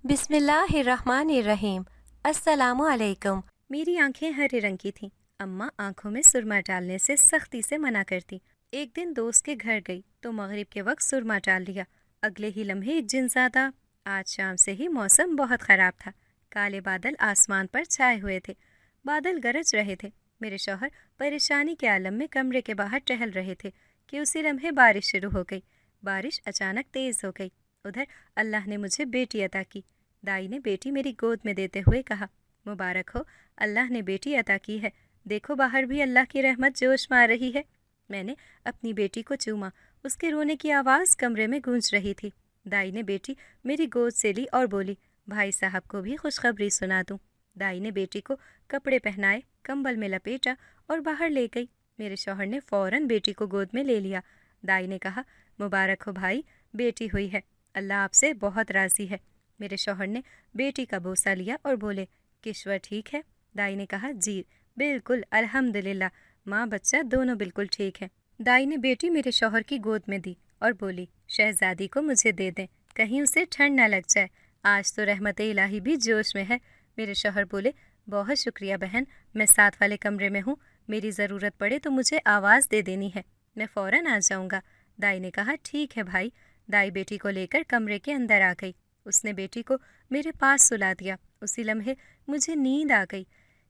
بسم اللہ الرحمن الرحیم۔ السلام علیکم۔ میری آنکھیں ہرے رنگ کی تھیں۔ اماں آنکھوں میں سرما ڈالنے سے سختی سے منع کرتی۔ ایک دن دوست کے گھر گئی تو مغرب کے وقت سرما ڈال لیا۔ اگلے ہی لمحے جن زیادہ۔ آج شام سے ہی موسم بہت خراب تھا۔ کالے بادل آسمان پر چھائے ہوئے تھے۔ بادل گرج رہے تھے۔ میرے شوہر پریشانی کے عالم میں کمرے کے باہر ٹہل رہے تھے کہ اسی لمحے بارش شروع ہو گئی۔ بارش اچانک تیز ہو گئی۔ ادھر اللہ نے مجھے بیٹی عطا کی۔ دائی نے بیٹی میری گود میں دیتے ہوئے کہا، مبارک ہو، اللہ نے بیٹی عطا کی ہے، دیکھو باہر بھی اللہ کی رحمت جوش مار رہی ہے۔ میں نے اپنی بیٹی کو چوما۔ اس کے رونے کی آواز کمرے میں گونج رہی تھی۔ دائی نے بیٹی میری گود سے لی اور بولی، بھائی صاحب کو بھی خوشخبری سنا دوں۔ دائی نے بیٹی کو کپڑے پہنائے، کمبل میں لپیٹا اور باہر لے گئی۔ میرے شوہر نے فوراً بیٹی کو گود میں لے لیا۔ دائی نے کہا، مبارک ہو بھائی، بیٹی ہوئی ہے، اللہ آپ سے بہت راضی ہے۔ میرے شوہر نے بیٹی کا بوسہ لیا اور بولے، کشور ٹھیک ہے؟ دائی نے کہا، جی بالکل الحمدللہ، ماں بچہ دونوں بالکل ٹھیک ہیں۔ دائی نے بیٹی میرے شوہر کی گود میں دی اور بولی، شہزادی کو مجھے دے دیں، کہیں اسے ٹھنڈ نہ لگ جائے، آج تو رحمت الہی بھی جوش میں ہے۔ میرے شوہر بولے، بہت شکریہ بہن، میں ساتھ والے کمرے میں ہوں، میری ضرورت پڑے تو مجھے آواز دے دینی ہے، میں فوراً آ جاؤں گا۔ دائی نے کہا، ٹھیک ہے بھائی۔ دائی بیٹی کو لے کر کمرے کے اندر آ گئی۔ اس نے بیٹی کو میرے پاس سلا دیا۔ اسی لمحے مجھے نیند آ گئی۔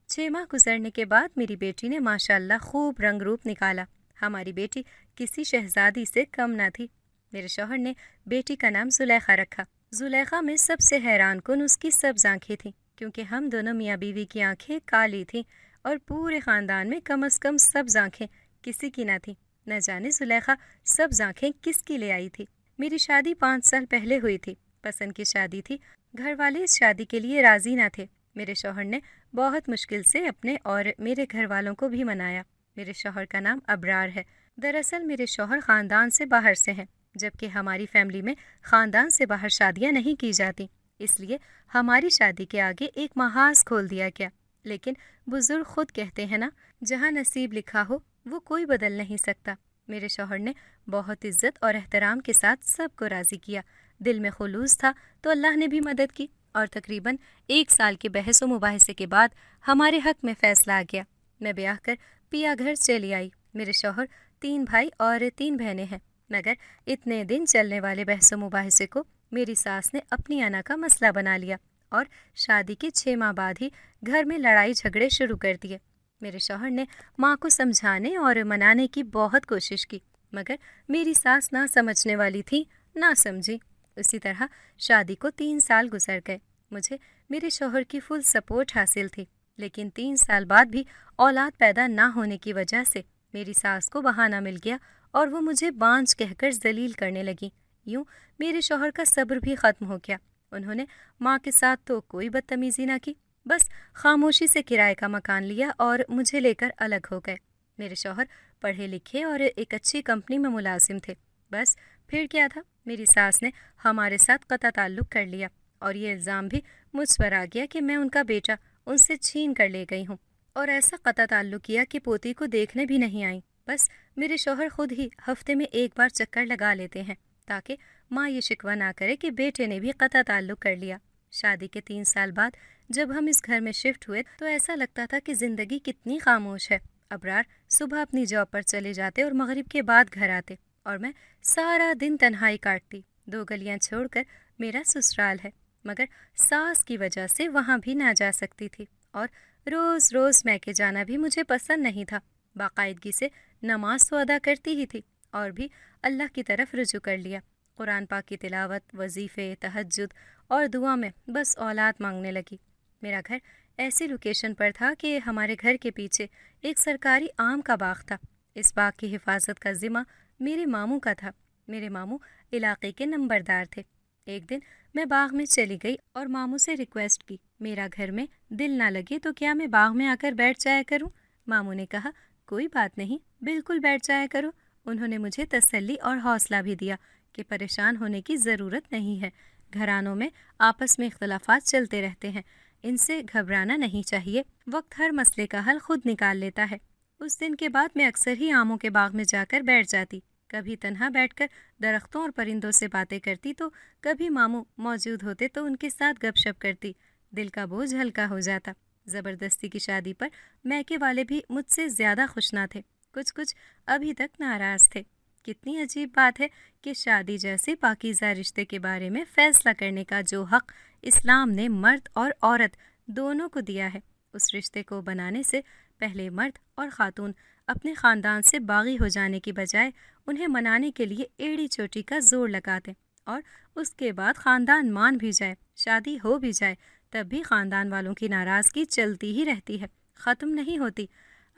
6 ماہ گزرنے کے بعد میری بیٹی نے ماشاءاللہ خوب رنگ روپ نکالا۔ ہماری بیٹی کسی شہزادی سے کم نہ تھی۔ میرے شوہر نے بیٹی کا نام زلیخا رکھا۔ زلیخا میں سب سے حیران کن اس کی سبز آنکھیں تھیں، کیونکہ ہم دونوں میاں بیوی کی آنکھیں کالی تھیں اور پورے خاندان میں کم از کم سبز آنکھیں کسی کی نہ تھیں۔ نہ جانے زلیخا سبز آنکھیں کس کی لے آئی تھی۔ میری شادی 5 سال پہلے ہوئی تھی۔ پسند کی شادی تھی۔ گھر والے اس شادی کے لیے راضی نہ تھے۔ میرے شوہر نے بہت مشکل سے اپنے اور میرے گھر والوں کو بھی منایا۔ میرے شوہر کا نام ابرار ہے۔ دراصل میرے شوہر خاندان سے باہر سے ہیں، جبکہ ہماری فیملی میں خاندان سے باہر شادیاں نہیں کی جاتی، اس لیے ہماری شادی کے آگے ایک محاذ کھول دیا گیا۔ لیکن بزرگ خود کہتے ہیں نا، جہاں نصیب لکھا ہو وہ کوئی بدل نہیں سکتا۔ میرے شوہر نے بہت عزت اور احترام کے ساتھ سب کو راضی کیا۔ دل میں خلوص تھا تو اللہ نے بھی مدد کی، اور تقریباً 1 سال کے بحث و مباحثے کے بعد ہمارے حق میں فیصلہ آ گیا۔ میں بیاہ کر پیا گھر چلی آئی۔ میرے شوہر 3 بھائی اور 3 بہنیں ہیں، مگر اتنے دن چلنے والے بحث و مباحثے کو میری ساس نے اپنی انا کا مسئلہ بنا لیا اور شادی کے 6 ماہ بعد ہی گھر میں لڑائی جھگڑے شروع کر دیے۔ میرے شوہر نے ماں کو سمجھانے اور منانے کی بہت کوشش کی، مگر میری ساس نہ سمجھنے والی تھی، نہ سمجھی۔ اسی طرح شادی کو 3 سال گزر گئے۔ مجھے میرے شوہر کی فل سپورٹ حاصل تھی، لیکن 3 سال بعد بھی اولاد پیدا نہ ہونے کی وجہ سے میری ساس کو بہانہ مل گیا اور وہ مجھے بانجھ کہہ کر ذلیل کرنے لگی۔ یوں میرے شوہر کا صبر بھی ختم ہو گیا۔ انہوں نے ماں کے ساتھ تو کوئی بدتمیزی نہ کی، بس خاموشی سے کرائے کا مکان لیا اور مجھے لے کر الگ ہو گئے۔ میرے شوہر پڑھے لکھے اور ایک اچھی کمپنی میں ملازم تھے۔ بس پھر کیا تھا، میری ساس نے ہمارے ساتھ قطع تعلق کر لیا اور یہ الزام بھی مجھ پر آ گیا کہ میں ان کا بیٹا ان سے چھین کر لے گئی ہوں، اور ایسا قطع تعلق کیا کہ پوتی کو دیکھنے بھی نہیں آئی۔ بس میرے شوہر خود ہی ہفتے میں 1 بار چکر لگا لیتے ہیں تاکہ ماں یہ شکوہ نہ کرے کہ بیٹے نے بھی قطع تعلق کر لیا۔ شادی کے 3 سال بعد جب ہم اس گھر میں شفٹ ہوئے تو ایسا لگتا تھا کہ زندگی کتنی خاموش ہے۔ ابرار صبح اپنی جاب پر چلے جاتے اور مغرب کے بعد گھر آتے، اور میں سارا دن تنہائی کاٹتی۔ 2 گلیاں چھوڑ کر میرا سسرال ہے، مگر ساس کی وجہ سے وہاں بھی نہ جا سکتی تھی، اور روز روز میکے جانا بھی مجھے پسند نہیں تھا۔ باقاعدگی سے نماز تو ادا کرتی ہی تھی، اور بھی اللہ کی طرف رجوع کر لیا۔ قرآن پاک کی تلاوت، وظیفے، تہجد اور دعا میں بس اولاد مانگنے لگی۔ میرا گھر ایسی لوکیشن پر تھا کہ ہمارے گھر کے پیچھے ایک سرکاری آم کا باغ تھا۔ اس باغ کی حفاظت کا ذمہ میرے ماموں کا تھا۔ میرے ماموں علاقے کے نمبردار تھے۔ ایک دن میں باغ میں چلی گئی اور ماموں سے ریکویسٹ کی، میرا گھر میں دل نہ لگے تو کیا میں باغ میں آ کر بیٹھ جایا کروں؟ ماموں نے کہا، کوئی بات نہیں، بالکل بیٹھ جایا کرو۔ انہوں نے مجھے تسلی اور حوصلہ بھی دیا کہ پریشان ہونے کی ضرورت نہیں ہے، گھرانوں میں آپس میں اختلافات چلتے رہتے ہیں، ان سے گھبرانا نہیں چاہیے، وقت ہر مسئلے کا حل خود نکال لیتا ہے۔ اس دن کے بعد میں اکثر ہی آموں کے باغ میں جا کر بیٹھ جاتی۔ کبھی تنہا بیٹھ کر درختوں اور پرندوں سے باتیں کرتی تو کبھی ماموں موجود ہوتے تو ان کے ساتھ گپ شپ کرتی۔ دل کا بوجھ ہلکا ہو جاتا۔ زبردستی کی شادی پر میکے والے بھی مجھ سے زیادہ خوش نہ تھے، کچھ ابھی تک ناراض تھے۔ کتنی عجیب بات ہے کہ شادی جیسے پاکیزہ رشتے کے بارے میں فیصلہ کرنے کا جو حق اسلام نے مرد اور عورت دونوں کو دیا ہے، اس رشتے کو بنانے سے پہلے مرد اور خاتون اپنے خاندان سے باغی ہو جانے کی بجائے انہیں منانے کے لیے ایڑی چوٹی کا زور لگاتے، اور اس کے بعد خاندان مان بھی جائے، شادی ہو بھی جائے، تب بھی خاندان والوں کی ناراضگی چلتی ہی رہتی ہے، ختم نہیں ہوتی۔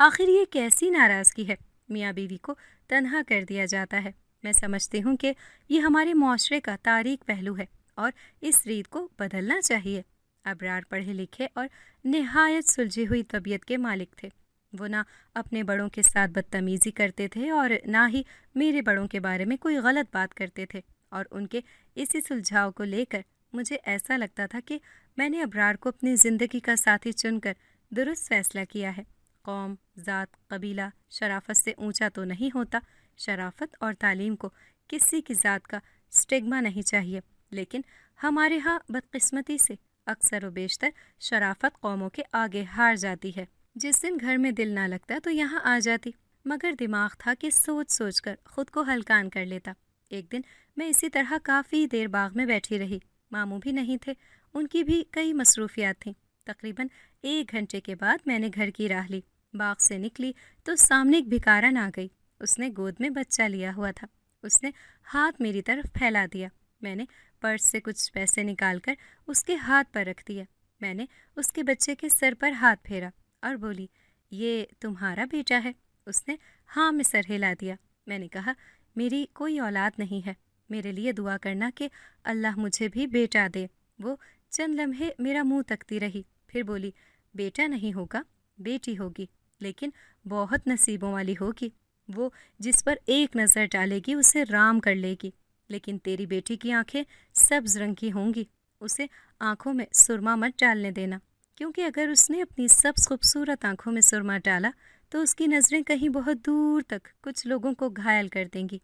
آخر یہ کیسی ناراضگی ہے؟ میاں بیوی کو تنہا کر دیا جاتا ہے۔ میں سمجھتی ہوں کہ یہ ہمارے معاشرے کا تاریک پہلو ہے اور اس ریت کو بدلنا چاہیے۔ ابرار پڑھے لکھے اور نہایت سلجھی ہوئی طبیعت کے مالک تھے۔ وہ نہ اپنے بڑوں کے ساتھ بدتمیزی کرتے تھے اور نہ ہی میرے بڑوں کے بارے میں کوئی غلط بات کرتے تھے، اور ان کے اسی سلجھاؤ کو لے کر مجھے ایسا لگتا تھا کہ میں نے ابرار کو اپنی زندگی کا ساتھی چن کر درست فیصلہ کیا ہے۔ قوم، ذات، قبیلہ شرافت سے اونچا تو نہیں ہوتا، شرافت اور تعلیم کو کسی کی ذات کا سٹگما نہیں چاہیے، لیکن ہمارے ہاں بدقسمتی سے اکثر و بیشتر شرافت قوموں کے آگے ہار جاتی ہے۔ جس دن گھر میں دل نہ لگتا تو یہاں آ جاتی، مگر دماغ تھا کہ سوچ سوچ کر خود کو ہلکان کر لیتا۔ ایک دن میں اسی طرح کافی دیر باغ میں بیٹھی رہی۔ ماموں بھی نہیں تھے، ان کی بھی کئی مصروفیات تھیں۔ تقریباً 1 گھنٹے کے بعد میں نے گھر کی راہ لی۔ باغ سے نکلی تو سامنے ایک بھکارن آ گئی۔ اس نے گود میں بچہ لیا ہوا تھا۔ اس نے ہاتھ میری طرف پھیلا دیا۔ میں نے پرس سے کچھ پیسے نکال کر اس کے ہاتھ پر رکھ دیا۔ میں نے اس کے بچے کے سر پر ہاتھ پھیرا اور بولی، یہ تمہارا بیٹا ہے؟ اس نے ہاں میں سر ہلا دیا۔ میں نے کہا، میری کوئی اولاد نہیں ہے، میرے لیے دعا کرنا کہ اللہ مجھے بھی بیٹا دے۔ وہ چند لمحے میرا منہ تکتی رہی، پھر بولی، بیٹا نہیں ہوگا، بیٹی ہوگی، لیکن بہت نصیبوں والی ہوگی۔ وہ جس پر ایک نظر ڈالے گی اسے رام کر لے گی، لیکن تیری بیٹی کی آنکھیں سبز رنگ کی ہوں گی، اسے آنکھوں میں سرما مت ڈالنے دینا، کیونکہ اگر اس نے اپنی سبز خوبصورت آنکھوں میں سرما ڈالا تو اس کی نظریں کہیں بہت دور تک کچھ لوگوں کو گھائل کر دیں گی۔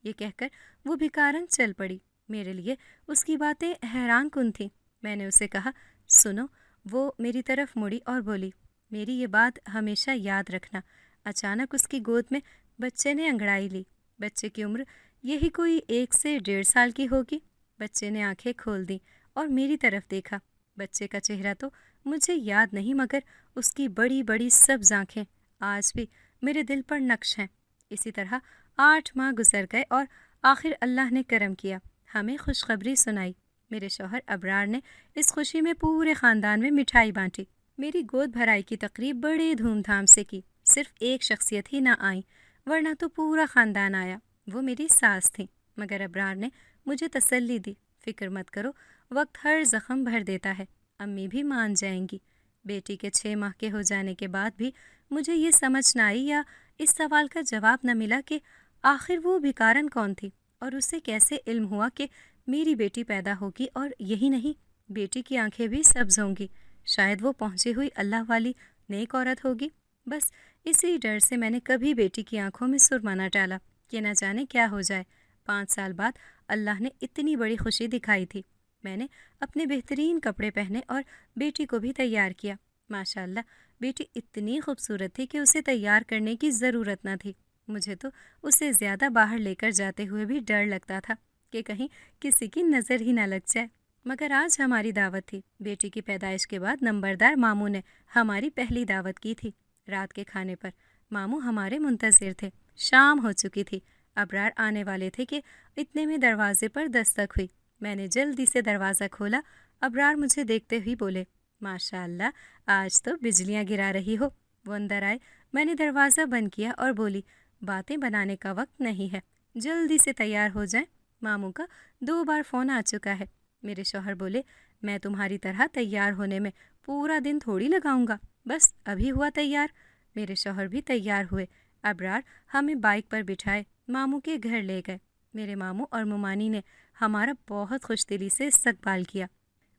یہ کہہ کر وہ بھکارن چل پڑی۔ میرے لیے اس کی باتیں حیران کن تھیں۔ میں نے اسے کہا، سنو۔ وہ میری طرف مڑی اور بولی، میری یہ بات ہمیشہ یاد رکھنا۔ اچانک اس کی گود میں بچے نے انگڑائی لی۔ بچے کی عمر یہی کوئی 1 سے 1.5 سال کی ہوگی۔ بچے نے آنکھیں کھول دیں اور میری طرف دیکھا۔ بچے کا چہرہ تو مجھے یاد نہیں، مگر اس کی بڑی بڑی سبز آنکھیں آج بھی میرے دل پر نقش ہیں۔ اسی طرح 8 ماہ گزر گئے اور آخر اللہ نے کرم کیا، ہمیں خوشخبری سنائی۔ میرے شوہر ابرار نے اس خوشی میں پورے خاندان میں مٹھائی بانٹی۔ میری گود بھرائی کی تقریب بڑے دھوم دھام سے کی۔ صرف ایک شخصیت ہی نہ آئی، ورنہ تو پورا خاندان آیا۔ وہ میری ساس تھیں، مگر ابرار نے مجھے تسلی دی، فکر مت کرو، وقت ہر زخم بھر دیتا ہے، امی بھی مان جائیں گی۔ بیٹی کے 6 ماہ کے ہو جانے کے بعد بھی مجھے یہ سمجھ نہ آئی یا اس سوال کا جواب نہ ملا کہ آخر وہ بھکارن کون تھی، اور اسے کیسے علم ہوا کہ میری بیٹی پیدا ہوگی، اور یہی نہیں، بیٹی کی آنکھیں بھی سبز ہوں گی۔ شاید وہ پہنچی ہوئی اللہ والی نیک عورت ہوگی۔ بس اسی ڈر سے میں نے کبھی بیٹی کی آنکھوں میں سرما نہ ڈالا کہ نہ جانے کیا ہو جائے۔ 5 سال بعد اللہ نے اتنی بڑی خوشی دکھائی تھی۔ میں نے اپنے بہترین کپڑے پہنے اور بیٹی کو بھی تیار کیا۔ ماشاء اللہ، بیٹی اتنی خوبصورت تھی کہ اسے تیار کرنے کی ضرورت نہ تھی۔ مجھے تو اسے زیادہ باہر لے کر جاتے ہوئے بھی ڈر لگتا تھا کہ کہیں کسی کی نظر ہی نہ لگ جائے۔ مگر آج ہماری دعوت تھی۔ بیٹی کی پیدائش کے بعد نمبردار ماموں نے ہماری پہلی دعوت کی تھی۔ رات کے کھانے پر ماموں ہمارے منتظر تھے۔ شام ہو چکی تھی، ابرار آنے والے تھے کہ اتنے میں دروازے پر دستک ہوئی۔ میں نے جلدی سے دروازہ کھولا۔ ابرار مجھے دیکھتے ہوئے بولے، ماشاء اللہ، آج تو بجلیاں گرا رہی ہو۔ وہ اندر آئے۔ میں نے دروازہ بند کیا اور بولی، باتیں بنانے کا وقت نہیں ہے، جلدی سے تیار ہو جائیں، ماموں کا 2 بار فون آ چکا ہے۔ میرے شوہر بولے، میں تمہاری طرح تیار ہونے میں پورا دن تھوڑی لگاؤں گا، بس ابھی ہوا تیار۔ میرے شوہر بھی تیار ہوئے۔ ابرار ہمیں بائک پر بٹھائے ماموں کے گھر لے گئے۔ میرے ماموں اور ممانی نے ہمارا بہت خوش دلی سے استقبال کیا۔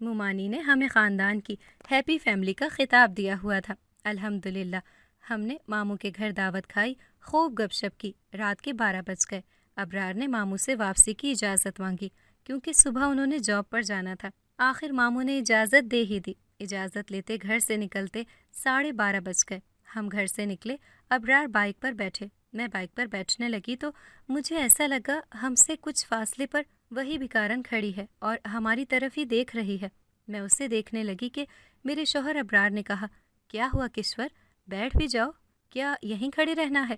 ممانی نے ہمیں خاندان کی ہیپی فیملی کا خطاب دیا ہوا تھا۔ الحمدللہ ہم نے ماموں کے گھر دعوت کھائی، خوب گپ شپ کی۔ رات کے 12 بج گئے۔ ابرار نے ماموں سے واپسی کی اجازت مانگی کیونکہ صبح انہوں نے جاب پر جانا تھا۔ آخر ماموں نے اجازت دے ہی دی۔ اجازت لیتے گھر سے نکلتے 12:30 بج گئے۔ ہم گھر سے نکلے، ابرار بائک پر بیٹھے، میں بائک پر بیٹھنے لگی تو مجھے ایسا لگا ہم سے کچھ فاصلے پر وہی بیکارن کھڑی ہے اور ہماری طرف ہی دیکھ رہی ہے۔ میں اسے دیکھنے لگی کہ میرے شوہر ابرار نے کہا، کیا ہوا کشور، بیٹھ بھی جاؤ، کیا یہیں کھڑے رہنا ہے؟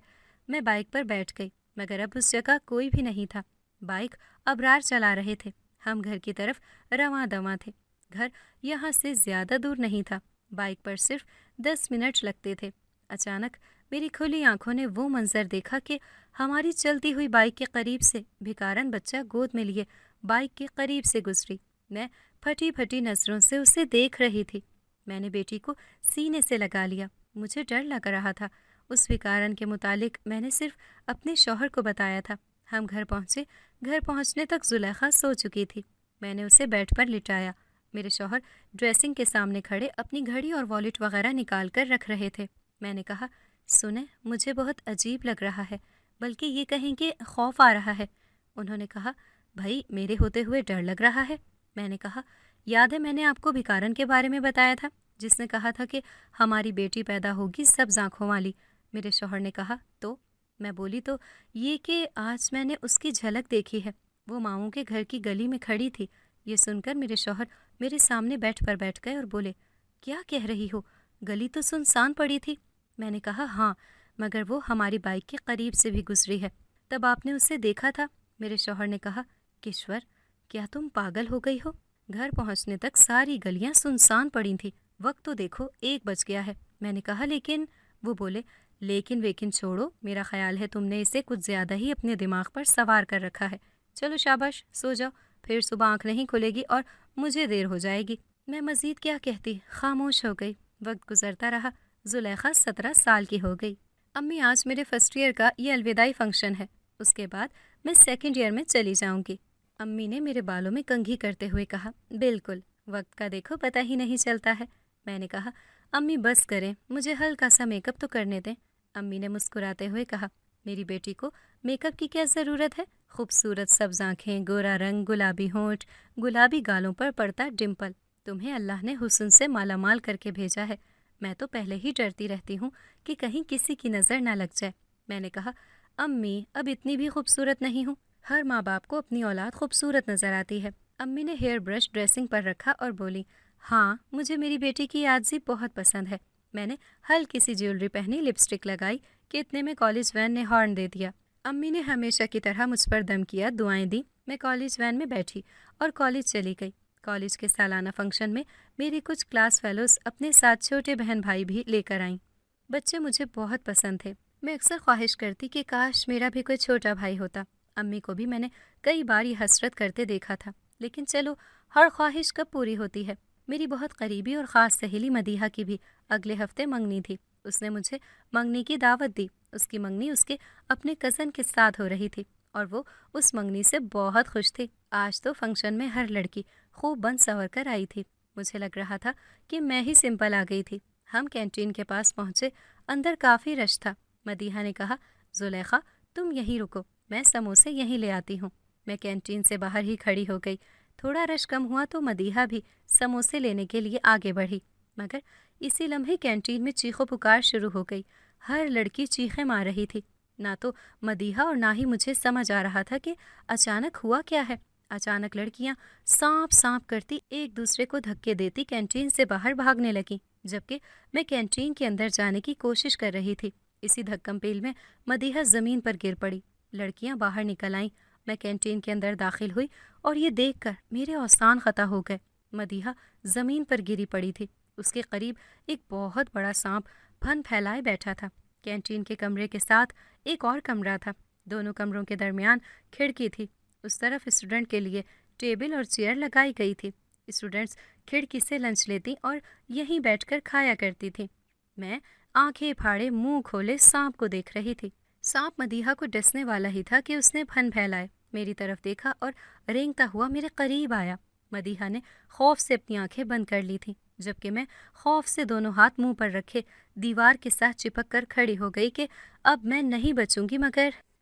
میں بائک پر بیٹھ گئی مگر اب اس جگہ کوئی بھی نہیں تھا۔ بائک ابرار چلا رہے تھے۔ ہم گھر کی طرف رواں دواں تھے۔ گھر یہاں سے زیادہ دور نہیں تھا، بائک پر صرف 10 منٹ لگتے تھے۔ اچانک میری کھلی آنکھوں نے وہ منظر دیکھا کہ ہماری چلتی ہوئی بائک کے قریب سے بھکارن بچہ گود میں لیے بائک کے قریب سے گزری۔ میں پھٹی پھٹی نظروں سے اسے دیکھ رہی تھی۔ میں نے بیٹی کو سینے سے لگا لیا۔ مجھے ڈر لگ رہا تھا۔ اس بھکارن کے متعلق میں نے صرف اپنے شوہر کو بتایا تھا۔ ہم گھر پہنچے۔ گھر پہنچنے تک زلیخا سو چکی تھی۔ میں نے اسے بیڈ پر لٹایا۔ میرے شوہر ڈریسنگ کے سامنے کھڑے اپنی گھڑی اور والیٹ وغیرہ نکال کر رکھ رہے تھے۔ میں نے کہا، سنیں، مجھے بہت عجیب لگ رہا ہے، بلکہ یہ کہیں کہ خوف آ رہا ہے۔ انہوں نے کہا، بھائی میرے ہوتے ہوئے ڈر لگ رہا ہے؟ میں نے کہا، یاد ہے میں نے آپ کو بھکارن کے بارے میں بتایا تھا جس نے کہا تھا کہ ہماری بیٹی پیدا ہوگی سبز آنکھوں والی؟ میرے شوہر نے کہا، تو؟ میں بولی، تو یہ کہ آج میں نے اس کی جھلک دیکھی ہے، وہ ماموں کے گھر کی گلی میں کھڑی تھی۔ یہ سن کر میرے شوہر میرے سامنے بیٹھ گئے اور بولے، کیا کہہ رہی ہو؟ گلی تو سنسان پڑی تھی۔ میں نے کہا، ہاں، مگر وہ ہماری بائک کے قریب سے بھی گزری ہے۔ تب آپ نے اسے دیکھا تھا؟ میرے شوہر نے کہا، کشور، کیا تم پاگل ہو گئی ہو؟ گھر پہنچنے تک ساری گلیاں سنسان پڑی تھیں۔ وقت تو دیکھو 1 بج گیا ہے۔ میں نے کہا، لیکن… وہ بولے، لیکن ویکن چھوڑو، میرا خیال ہے تم نے اسے کچھ زیادہ ہی اپنے دماغ پر سوار کر رکھا ہے۔ چلو شاباش، سو جاؤ، پھر صبح آنکھ نہیں کھلے گی اور مجھے دیر ہو جائے گی۔ میں مزید کیا کہتی، خاموش ہو گئی۔ وقت گزرتا رہا۔ زلیخا 17 سال کی ہو گئی۔ امی، آج میرے فرسٹ ایئر کا یہ الوداعی فنکشن ہے، اس کے بعد میں سیکنڈ ایئر میں چلی جاؤں گی۔ امی نے میرے بالوں میں کنگھی کرتے ہوئے کہا، بالکل، وقت کا دیکھو پتہ ہی نہیں چلتا ہے۔ میں نے کہا، امی بس کریں، مجھے ہلکا سا میک اپ تو کرنے دیں۔ امی نے مسکراتے ہوئے کہا، میری بیٹی کو میک اپ کی کیا ضرورت ہے؟ خوبصورت سبز آنکھیں، گورا رنگ، گلابی ہونٹ، گلابی گالوں پر پڑتا ڈمپل، تمہیں اللہ نے حسن سے مالا مال کر کے بھیجا ہے۔ میں تو پہلے ہی ڈرتی رہتی ہوں کہ کہیں کسی کی نظر نہ لگ جائے۔ میں نے کہا، امی اب اتنی بھی خوبصورت نہیں ہوں۔ ہر ماں باپ کو اپنی اولاد خوبصورت نظر آتی ہے۔ امی نے ہیئر برش ڈریسنگ پر رکھا اور بولی، ہاں، مجھے میری بیٹی کی عاجزی بہت پسند ہے۔ میں نے ہلکی سی جیولری پہنی، لپسٹک لگائی کہ اتنے میں کالج وین نے ہارن دے دیا۔ امی نے ہمیشہ کی طرح مجھ پر دم کیا، دعائیں دیں۔ میں کالج وین میں بیٹھی اور کالج چلی گئی۔ کالج کے سالانہ فنکشن میں میری کچھ کلاس فیلوز اپنے ساتھ چھوٹے بہن بھائی بھی لے کر آئیں۔ بچے مجھے بہت پسند تھے۔ میں اکثر خواہش کرتی کہ کاش میرا بھی کوئی چھوٹا بھائی ہوتا۔ امی کو بھی میں نے کئی بار یہ حسرت کرتے دیکھا تھا، لیکن چلو، ہر خواہش کب پوری ہوتی ہے۔ میری بہت قریبی اور خاص سہیلی مدیحہ کی بھی اگلے ہفتے منگنی تھی۔ اس نے مجھے منگنی کی دعوت دی۔ اس کی منگنی اس کے اپنے کزن کے ساتھ ہو رہی تھی اور وہ اس منگنی سے بہت خوش تھی۔ آج تو فنکشن میں ہر لڑکی خوب بن سنور کر آئی تھی۔ مجھے لگ رہا تھا کہ میں ہی سمپل آ گئی تھی۔ ہم کینٹین کے پاس پہنچے، اندر کافی رش تھا۔ مدیحہ نے کہا، زلیخا تم یہیں رکو، میں سموسے یہیں لے آتی ہوں۔ میں کینٹین سے باہر ہی کھڑی ہو گئی۔ تھوڑا رش کم ہوا تو مدیحہ بھی سموسے لینے کے لیے آگے بڑھی، مگر اسی لمحے کینٹین میں چیخو پکار شروع ہو گئی۔ ہر لڑکی چیخیں مار رہی تھی۔ نہ تو مدیحہ اور نہ ہی مجھے سمجھ آ رہا تھا کہ اچانک ہوا کیا ہے۔ اچانک لڑکیاں سانپ سانپ کرتی ایک دوسرے کو دھکے دیتی کینٹین سے باہر بھاگنے لگیں، جبکہ میں کینٹین کے اندر جانے کی کوشش کر رہی تھی۔ اسی دھکم پیل میں مدیحہ زمین پر گر پڑی۔ لڑکیاں باہر نکل آئیں۔ میں کینٹین کے اندر داخل ہوئی اور یہ دیکھ کر میرے اوسان خطا ہو گئے۔ مدیحہ زمین پر گری پڑی تھی۔ اس کے قریب ایک بہت بڑا سانپ پھن پھیلائے بیٹھا تھا۔ کینٹین کے کمرے کے ساتھ ایک اور کمرہ تھا۔ دونوں کمروں کے درمیان کھڑکی تھی۔ اس طرف اسٹوڈنٹ کے لیے ٹیبل اور چیئر لگائی گئی تھی۔ اسٹوڈنٹس کھڑکی سے لنچ لیتی اور یہیں بیٹھ کر کھایا کرتی تھی۔ میں آنکھیں پھاڑے منہ کھولے سانپ کو دیکھ رہی تھی۔ سانپ مدیحہ کو ڈسنے والا ہی تھا کہ اس نے پھن پھیلائے، میری طرف دیکھا اور رینگتا ہوا میرے قریب آیا۔ مدیحہ نے خوف سے اپنی آنکھیں بند کر لی تھیں، جبکہ میں خوف سے دونوں ہاتھ منہ پر رکھے دیوار کے ساتھ چپک کر کھڑی ہو گئی کہ اب میں نہیں بچوں گی، مگر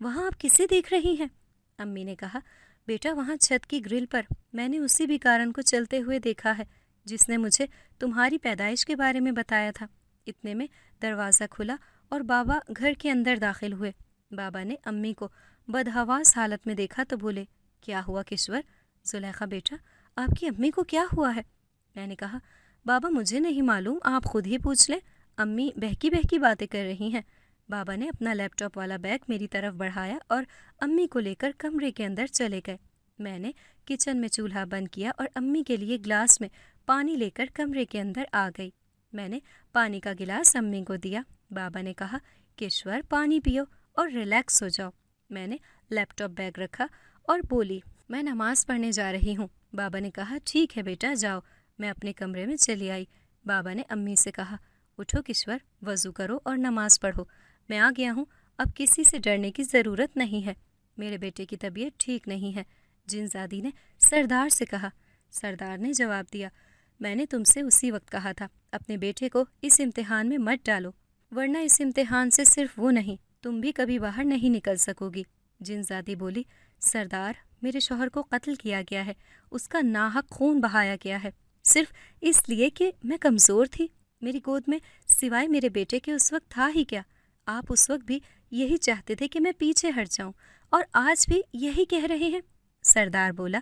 وہاں آپ کسے دیکھ رہی ہیں؟ امی نے کہا، بیٹا وہاں چھت کی گرل پر میں نے اسی بیکارن کو چلتے ہوئے دیکھا ہے جس نے مجھے تمہاری پیدائش کے بارے میں بتایا تھا۔ اتنے میں دروازہ کھلا اور بابا گھر کے اندر داخل ہوئے۔ بابا نے امی کو بدحواس حالت میں دیکھا تو بولے، کیا ہوا کشور؟ زلیخا بیٹا آپ کی امی کو کیا ہوا ہے؟ میں نے کہا، بابا مجھے نہیں معلوم، آپ خود ہی پوچھ لیں، امی بہکی بہکی باتیں کر رہی ہیں۔ بابا نے اپنا لیپ ٹاپ والا بیگ میری طرف بڑھایا اور امی کو لے کر کمرے کے اندر چلے گئے۔ میں نے کچن میں چولہا بند کیا اور امی کے لیے گلاس میں پانی لے کر کمرے کے اندر آ گئی۔ میں نے پانی کا گلاس امی کو دیا۔ بابا نے کہا، کشور پانی پیو اور ریلیکس ہو جاؤ۔ میں نے لیپ ٹاپ بیگ رکھا اور بولی، میں نماز پڑھنے جا رہی ہوں۔ بابا نے کہا، ٹھیک ہے بیٹا جاؤ۔ میں اپنے کمرے میں چلی آئی۔ بابا نے امی سے کہا، اٹھو کشور، وضو کرو اور نماز پڑھو، میں آ گیا ہوں، اب کسی سے ڈرنے کی ضرورت نہیں ہے۔ میرے بیٹے کی طبیعت ٹھیک نہیں ہے، جنزادی نے سردار سے کہا۔ سردار نے جواب دیا، میں نے تم سے اسی وقت کہا تھا اپنے بیٹے کو اس امتحان میں مت ڈالو، ورنہ اس امتحان سے صرف وہ نہیں تم بھی کبھی باہر نہیں نکل سکو گی۔ جنزادی بولی، سردار میرے شوہر کو قتل کیا گیا ہے، اس کا ناحق خون بہایا گیا ہے، صرف اس لیے کہ میں کمزور تھی۔ میری گود میں سوائے میرے بیٹے کے اس وقت تھا ہی کیا؟ آپ اس وقت بھی یہی چاہتے تھے کہ میں پیچھے ہٹ جاؤں، اور آج بھی یہی کہہ رہے ہیں۔ سردار بولا،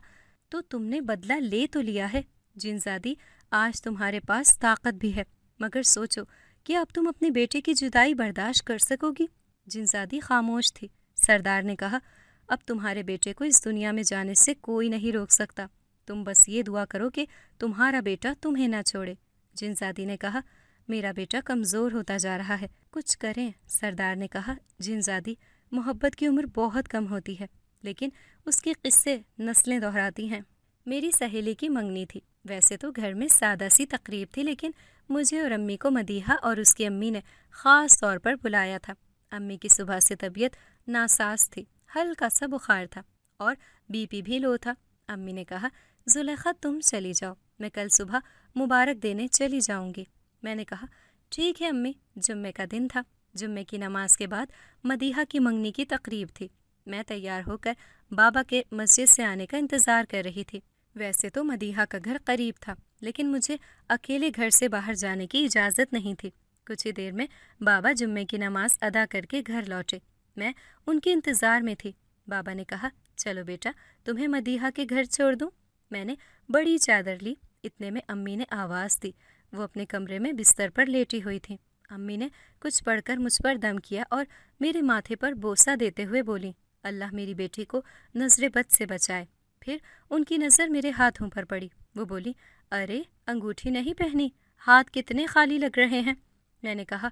تو تم نے بدلہ لے تو لیا ہے جنزادی، آج تمہارے پاس طاقت بھی ہے، مگر سوچو کہ اب تم اپنے بیٹے کی جدائی برداشت کر سکو گی؟ جنزادی خاموش تھی۔ سردار نے کہا، اب تمہارے بیٹے کو اس دنیا میں جانے سے کوئی نہیں روک سکتا، تم بس یہ دعا کرو کہ تمہارا بیٹا تمہیں نہ چھوڑے۔ جنزادی نے کہا، میرا بیٹا کمزور ہوتا جا رہا ہے، کچھ کریں۔ سردار نے کہا، جنزادی محبت کی عمر بہت کم ہوتی ہے، لیکن اس کے قصے نسلیں دہراتی ہیں۔ میری سہیلی کی منگنی تھی، ویسے تو گھر میں سادہ سی تقریب تھی، لیکن مجھے اور امی کو مدیحہ اور اس کی امی نے خاص طور پر بلایا تھا۔ امی کی صبح سے طبیعت ناساز تھی، ہلکا سا بخار تھا اور بی پی بھی لو تھا۔ امی نے کہا، زلیخا تم چلی جاؤ، میں کل صبح مبارک دینے چلی جاؤں گی۔ میں نے کہا، ٹھیک ہے امی۔ جمعے کا دن تھا، جمعے کی نماز کے بعد مدیحہ کی منگنی کی تقریب تھی۔ میں تیار ہو کر بابا کے مسجد سے آنے کا انتظار کر رہی تھی۔ ویسے تو مدیحہ کا گھر قریب تھا، لیکن مجھے اکیلے گھر سے باہر جانے کی اجازت نہیں تھی۔ کچھ ہی دیر میں بابا جمعے کی نماز ادا کر کے گھر لوٹے۔ میں ان کے انتظار میں تھی۔ بابا نے کہا، چلو بیٹا تمہیں مدیحہ کے گھر چھوڑ دوں۔ میں نے بڑی چادر لی۔ اتنے میں امی نے آواز دی۔ وہ اپنے کمرے میں بستر پر لیٹی ہوئی تھیں۔ امی نے کچھ پڑھ کر مجھ پر دم کیا اور میرے ماتھے پر بوسہ دیتے ہوئے بولی، اللہ میری بیٹی کو نظر بد سے بچائے۔ پھر ان کی نظر میرے ہاتھوں پر پڑی۔ وہ بولی، ارے انگوٹھی نہیں پہنی، ہاتھ کتنے خالی لگ رہے ہیں۔ میں نے کہا،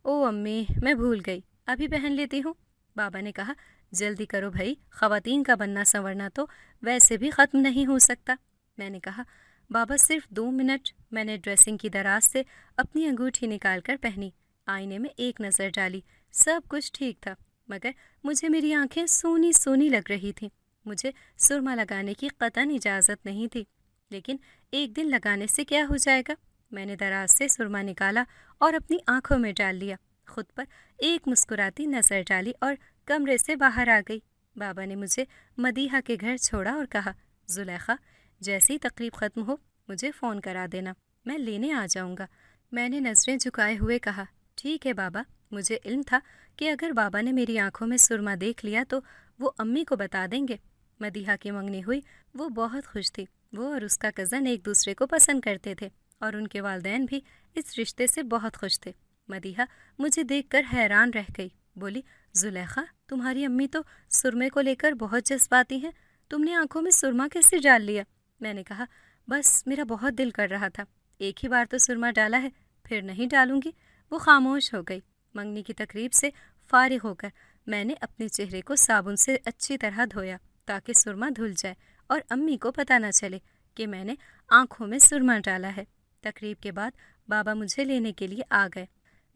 او امی میں بھول گئی، ابھی پہن لیتی ہوں۔ بابا نے کہا، جلدی کرو بھائی، خواتین کا بننا سنورنا تو ویسے بھی ختم نہیں ہو سکتا۔ میں نے کہا، بابا صرف 2 منٹ۔ میں نے ڈریسنگ کی دراز سے اپنی انگوٹھی نکال کر پہنی، آئینے میں ایک نظر ڈالی، سب کچھ ٹھیک تھا، مگر مجھے میری آنکھیں سونی سونی لگ رہی تھیں۔ مجھے سرما لگانے کی قطعاً اجازت نہیں تھی، لیکن ایک دن لگانے سے کیا ہو جائے گا؟ میں نے دراز سے سرما نکالا اور اپنی آنکھوں میں ڈال لیا، خود پر ایک مسکراتی نظر ڈالی اور کمرے سے باہر آ گئی۔ بابا نے مجھے مدیحہ کے گھر چھوڑا اور کہا، زلیخا جیسی تقریب ختم ہو مجھے فون کرا دینا، میں لینے آ جاؤں گا۔ میں نے نظریں جھکائے ہوئے کہا، ٹھیک ہے بابا۔ مجھے علم تھا کہ اگر بابا نے میری آنکھوں میں سرما دیکھ لیا تو وہ امی کو بتا دیں گے۔ مدیحہ کی منگنی ہوئی، وہ بہت خوش تھی۔ وہ اور اس کا کزن ایک دوسرے کو پسند کرتے تھے اور ان کے والدین بھی اس رشتے سے بہت خوش تھے۔ مدیحہ مجھے دیکھ کر حیران رہ گئی، بولی، زلیخا تمہاری امی تو سرمے کو لے کر بہت جذباتی ہیں، تم نے آنکھوں میں سرما کیسے ڈال لیا؟ میں نے کہا، بس میرا بہت دل کر رہا تھا، ایک ہی بار تو سرما ڈالا ہے، پھر نہیں ڈالوں گی۔ وہ خاموش ہو گئی۔ منگنی کی تقریب سے فارغ ہو کر میں نے اپنے چہرے کو صابن سے اچھی طرح دھویا تاکہ سرما دھل جائے اور امی کو پتہ نہ چلے کہ میں نے آنکھوں میں سرما ڈالا ہے۔ تقریب کے بعد بابا مجھے لینے کے لیے آ گئے۔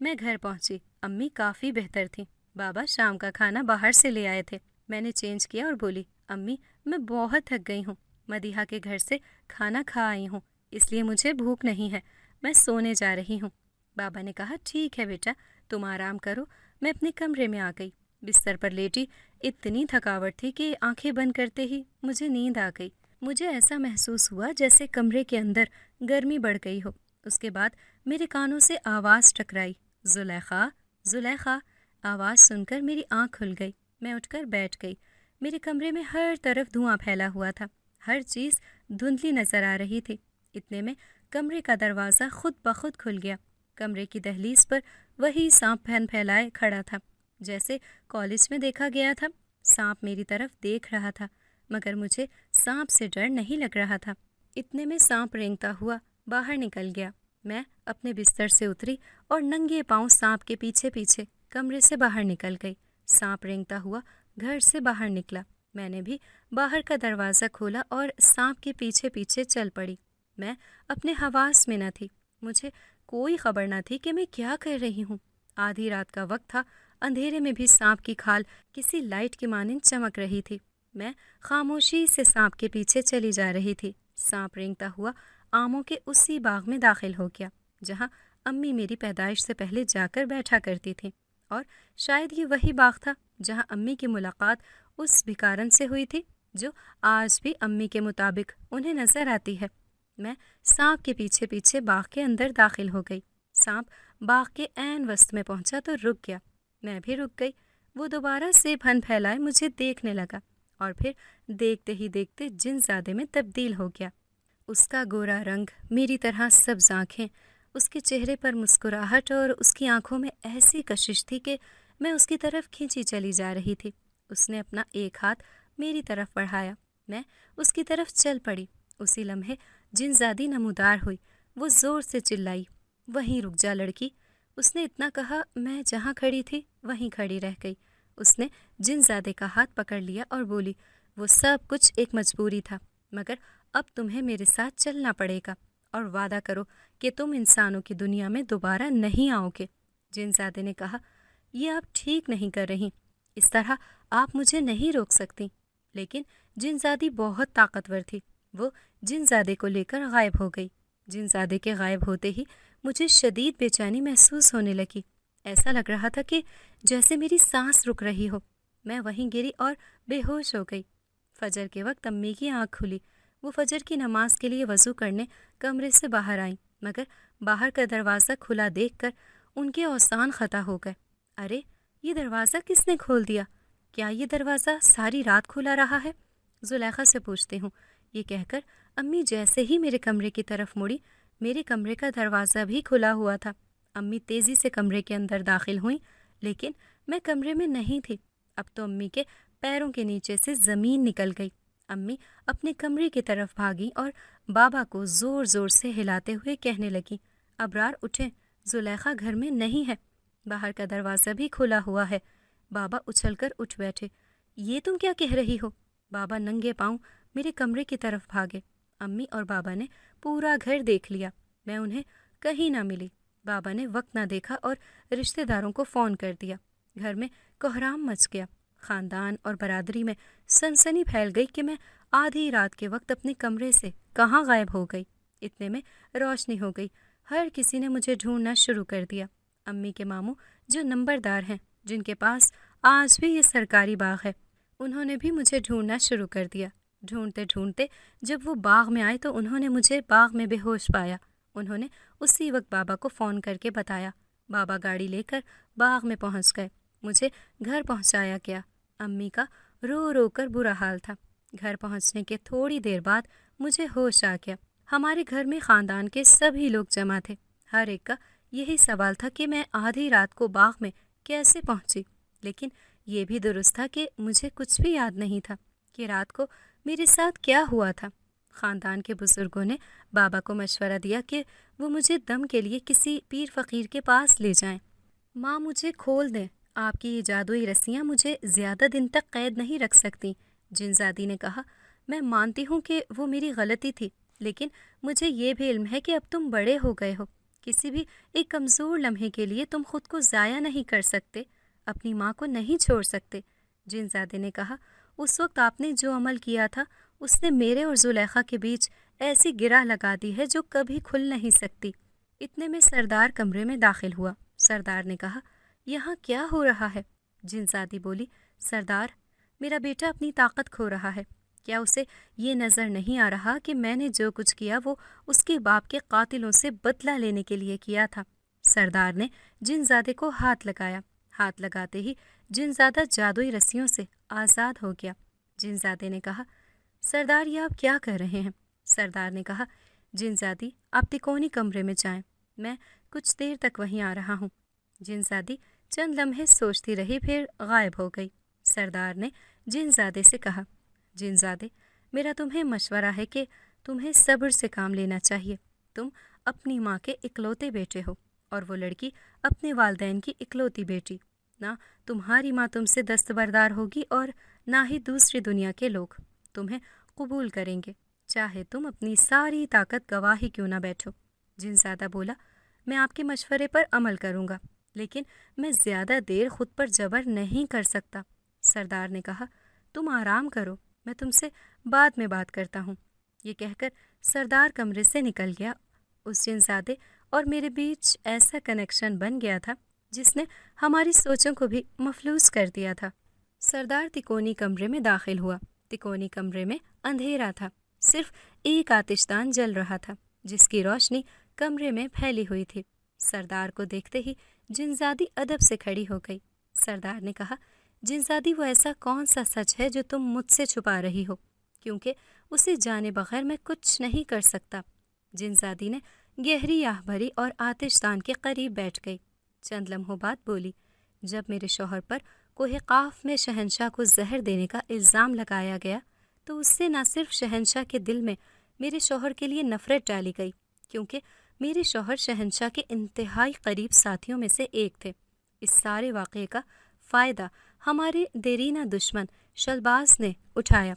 میں گھر پہنچی، امی کافی بہتر تھیں۔ بابا شام کا کھانا باہر سے لے آئے تھے۔ میں نے چینج کیا اور بولی، امی میں بہت تھک گئی ہوں، مدیحہ کے گھر سے کھانا کھا آئی ہوں، اس لیے مجھے بھوک نہیں ہے، میں سونے جا رہی ہوں۔ بابا نے کہا، ٹھیک ہے بیٹا تم آرام کرو۔ میں اپنے کمرے میں آ گئی، بستر پر لیٹی اتنی تھکاوٹ تھی کہ آنکھیں بند کرتے ہی مجھے نیند آ گئی۔ مجھے ایسا محسوس ہوا جیسے کمرے کے اندر گرمی بڑھ گئی ہو۔ اس کے بعد میرے کانوں سے آواز ٹکرائی، زلیخا، زلیخا۔ آواز سن کر میری آنکھ کھل گئی۔ میں اٹھ کر بیٹھ گئی۔ میرے کمرے میں ہر طرف دھواں پھیلا ہوا تھا، ہر چیز دھندلی نظر آ رہی تھی۔ اتنے میں کمرے کا دروازہ خود بخود کھل گیا۔ کمرے کی دہلیز پر وہی سانپ پھیلائے کھڑا تھا جیسے کالج میں دیکھا گیا تھا۔ سانپ میری طرف دیکھ رہا تھا مگر مجھے سانپ سے ڈر نہیں لگ رہا تھا۔ اتنے میں سانپ رینگتا ہوا باہر نکل گیا۔ میں اپنے بستر سے اتری اور ننگے پاؤں سانپ کے پیچھے پیچھے کمرے سے باہر نکل گئی۔ سانپ رینگتا ہوا گھر سے باہر نکلا۔ میں نے بھی باہر کا دروازہ کھولا اور سانپ کے پیچھے پیچھے چل پڑی۔ میں اپنے حواس میں نہ تھی۔ مجھے کوئی خبر نہ تھی کہ میں کیا کر رہی ہوں۔ آدھی رات کا وقت تھا، اندھیرے میں بھی سانپ کی کھال کسی لائٹ کی مانند چمک رہی تھی۔ میں خاموشی سے سانپ کے پیچھے چلی جا رہی تھی۔ سانپ رینگتا ہوا آموں کے اسی باغ میں داخل ہو گیا جہاں امی میری پیدائش سے پہلے جا کر بیٹھا کرتی تھیں، اور شاید یہ وہی باغ تھا جہاں امی کی ملاقات اس بھکارن سے ہوئی تھی جو آج بھی امی کے مطابق انہیں نظر آتی ہے۔ میں سانپ کے پیچھے پیچھے باغ کے اندر داخل ہو گئی۔ سانپ باغ کے عین وسط میں پہنچا تو رک گیا۔ میں بھی رک گئی۔ وہ دوبارہ سے پھن پھیلائے مجھے دیکھنے لگا اور پھر دیکھتے ہی دیکھتے جن زادے میں تبدیل ہو گیا۔ اس کا گورا رنگ، میری طرح سبز آنکھیں، اس کے چہرے پر مسکراہٹ اور اس کی آنکھوں میں ایسی کشش تھی کہ میں اس کی طرف کھینچی چلی جا رہی تھی۔ اس نے اپنا ایک ہاتھ میری طرف بڑھایا۔ میں اس کی طرف چل پڑی۔ اسی لمحے جن زادی نمودار ہوئی۔ وہ زور سے چلائی، وہیں رک جا لڑکی۔ اس نے اتنا کہا، میں جہاں کھڑی تھی وہیں کھڑی رہ گئی۔ اس نے جن زادے کا ہاتھ پکڑ لیا اور بولی، وہ سب کچھ ایک مجبوری تھا، مگر اب تمہیں میرے ساتھ چلنا پڑے گا اور وعدہ کرو کہ تم انسانوں کی دنیا میں دوبارہ نہیں آؤ گے۔ جن زادے نے کہا، یہ آپ ٹھیک نہیں کر رہی، اس طرح آپ مجھے نہیں روک سکتی۔ لیکن جن زادی بہت طاقتور تھی۔ وہ جن زادے کو لے کر غائب ہو گئی۔ جن زادے کے غائب ہوتے ہی مجھے شدید بے چینی محسوس ہونے لگی۔ ایسا لگ رہا تھا کہ جیسے میری سانس رک رہی ہو۔ میں وہیں گری اور بے ہوش ہو گئی۔ فجر کے وقت امی کی آنکھ کھلی۔ وہ فجر کی نماز کے لیے وضو کرنے کمرے سے باہر آئیں، مگر باہر کا دروازہ کھلا دیکھ کر ان کے اوسان خطا ہو گئے۔ ارے، یہ دروازہ کس نے کھول دیا؟ کیا یہ دروازہ ساری رات کھلا رہا ہے؟ زلیخا سے پوچھتی ہوں۔ یہ کہہ کر امی جیسے ہی میرے کمرے کی طرف مڑی، میرے کمرے کا دروازہ بھی کھلا ہوا تھا۔ امی تیزی سے کمرے کے اندر داخل ہوئیں، لیکن میں کمرے میں نہیں تھی۔ اب تو امی کے پیروں کے نیچے سے زمین نکل گئی۔ امی اپنے کمرے کی طرف بھاگی اور بابا کو زور زور سے ہلاتے ہوئے کہنے لگی، ابرار اٹھیں، زلیخا گھر میں نہیں ہے۔ باہر کا دروازہ بھی کھلا ہوا ہے۔ بابا اچھل کر اٹھ بیٹھے۔ یہ تم کیا کہہ رہی ہو؟ بابا ننگے پاؤں میرے کمرے کی طرف بھاگے۔ امی اور بابا نے پورا گھر دیکھ لیا، میں انہیں کہیں نہ ملی۔ بابا نے وقت نہ دیکھا اور رشتہ داروں کو فون کر دیا۔ گھر میں کوہرام مچ گیا۔ خاندان اور برادری میں سنسنی پھیل گئی کہ میں آدھی رات کے وقت اپنے کمرے سے کہاں غائب ہو گئی۔ اتنے میں روشنی ہو گئی۔ ہر کسی نے مجھے ڈھونڈنا شروع کر دیا۔ امی کے ماموں جو نمبردار ہیں، جن کے پاس آج بھی یہ سرکاری باغ ہے، انہوں نے بھی مجھے ڈھونڈنا شروع کر دیا۔ ڈھونڈتے ڈھونڈتے جب وہ باغ میں آئے تو انہوں نے مجھے باغ میں بے ہوش پایا۔ انہوں نے اسی وقت بابا کو فون کر کے بتایا۔ بابا گاڑی لے کر باغ میں پہنچ گئے۔ مجھے گھر پہنچایا گیا۔ امی کا رو رو کر برا حال تھا۔ گھر پہنچنے کے تھوڑی دیر بعد مجھے ہوش آ گیا۔ ہمارے گھر میں خاندان کے سبھی لوگ جمع تھے۔ ہر ایک کا یہی سوال تھا کہ میں آدھی رات کو باغ میں کیسے پہنچی، لیکن یہ بھی درست تھا کہ مجھے کچھ بھی یاد نہیں تھا کہ رات کو میرے ساتھ کیا ہوا تھا۔ خاندان کے بزرگوں نے بابا کو مشورہ دیا کہ وہ مجھے دم کے لیے کسی پیر فقیر کے پاس لے جائیں۔ ماں مجھے کھول دیں، آپ کی یہ جادوئی رسیاں مجھے زیادہ دن تک قید نہیں رکھ سکتی۔ جن زادی نے کہا، میں مانتی ہوں کہ وہ میری غلطی تھی، لیکن مجھے یہ بھی علم ہے کہ اب تم بڑے ہو گئے ہو۔ کسی بھی ایک کمزور لمحے کے لیے تم خود کو ضائع نہیں کر سکتے، اپنی ماں کو نہیں چھوڑ سکتے۔ جن زادے نے کہا، اس وقت آپ نے جو عمل کیا تھا اس نے میرے اور زلیخا کے بیچ ایسی گرہ لگا دی ہے جو کبھی کھل نہیں سکتی۔ اتنے میں سردار کمرے میں داخل ہوا۔ سردار نے کہا، یہاں کیا ہو رہا ہے؟ جن زادی بولی، سردار، میرا بیٹا اپنی طاقت کھو رہا ہے۔ کیا اسے یہ نظر نہیں آ رہا کہ میں نے جو کچھ کیا وہ اس کے باپ کے قاتلوں سے بدلہ لینے کے لیے کیا تھا؟ سردار نے جن زادے کو ہاتھ لگایا۔ ہاتھ لگاتے ہی جن زادہ جادوئی رسیوں سے آزاد ہو گیا۔ جن زادے نے کہا، سردار یہ آپ کیا کر رہے ہیں؟ سردار نے کہا، جن زادی آپ تکونی کمرے میں جائیں، میں کچھ دیر تک وہیں آ رہا ہوں۔ جن زادی چند لمحے سوچتی رہی، پھر غائب ہو گئی۔ سردار نے جن زادے سے کہا، جن زادے میرا تمہیں مشورہ ہے کہ تمہیں صبر سے کام لینا چاہیے۔ تم اپنی ماں کے اکلوتے بیٹے ہو اور وہ لڑکی اپنے والدین کی اکلوتی بیٹی۔ نہ تمہاری ماں تم سے دستبردار ہوگی اور نہ ہی دوسری دنیا کے لوگ تمہیں قبول کریں گے، چاہے تم اپنی ساری طاقت گواہ ہی کیوں نہ بیٹھو۔ جن زادہ بولا، میں آپ کے مشورے پر عمل کروں گا، لیکن میں زیادہ دیر خود پر جبر نہیں کر سکتا۔ سردار نے کہا، تم آرام کرو، میں تم سے بعد میں بات کرتا ہوں۔ یہ کہہ کر سردار کمرے سے نکل گیا۔ اس جن زادے اور میرے بیچ ایسا کنیکشن بن گیا تھا جس نے ہماری سوچوں کو بھی مفلوج کر دیا تھا۔ سردار تکونی کمرے میں داخل ہوا۔ تکونی کمرے میں اندھیرا تھا، صرف ایک آتش دان جل رہا تھا جس کی روشنی کمرے میں پھیلی ہوئی تھی۔ سردار کو دیکھتے ہی جنزادی ادب سے کھڑی ہو گئی۔ سردار نے کہا، جنزادی وہ ایسا کون سا سچ ہے جو تم مجھ سے چھپا رہی ہو؟ کیونکہ اسے جانے بغیر میں کچھ نہیں کر سکتا۔ جنزادی نے گہری آہ بھری اور آتش دان کے قریب بیٹھ گئی۔ چند لمحوں بعد بولی، جب میرے شوہر پر کوہ قاف میں شہنشاہ کو زہر دینے کا الزام لگایا گیا تو اس سے نہ صرف شہنشاہ کے دل میں میرے شوہر کے لیے نفرت ڈالی گئی، کیونکہ میرے شوہر شہنشاہ کے انتہائی قریب ساتھیوں میں سے ایک تھے۔ اس سارے واقعے کا فائدہ ہمارے دیرینہ دشمن شلباز نے اٹھایا۔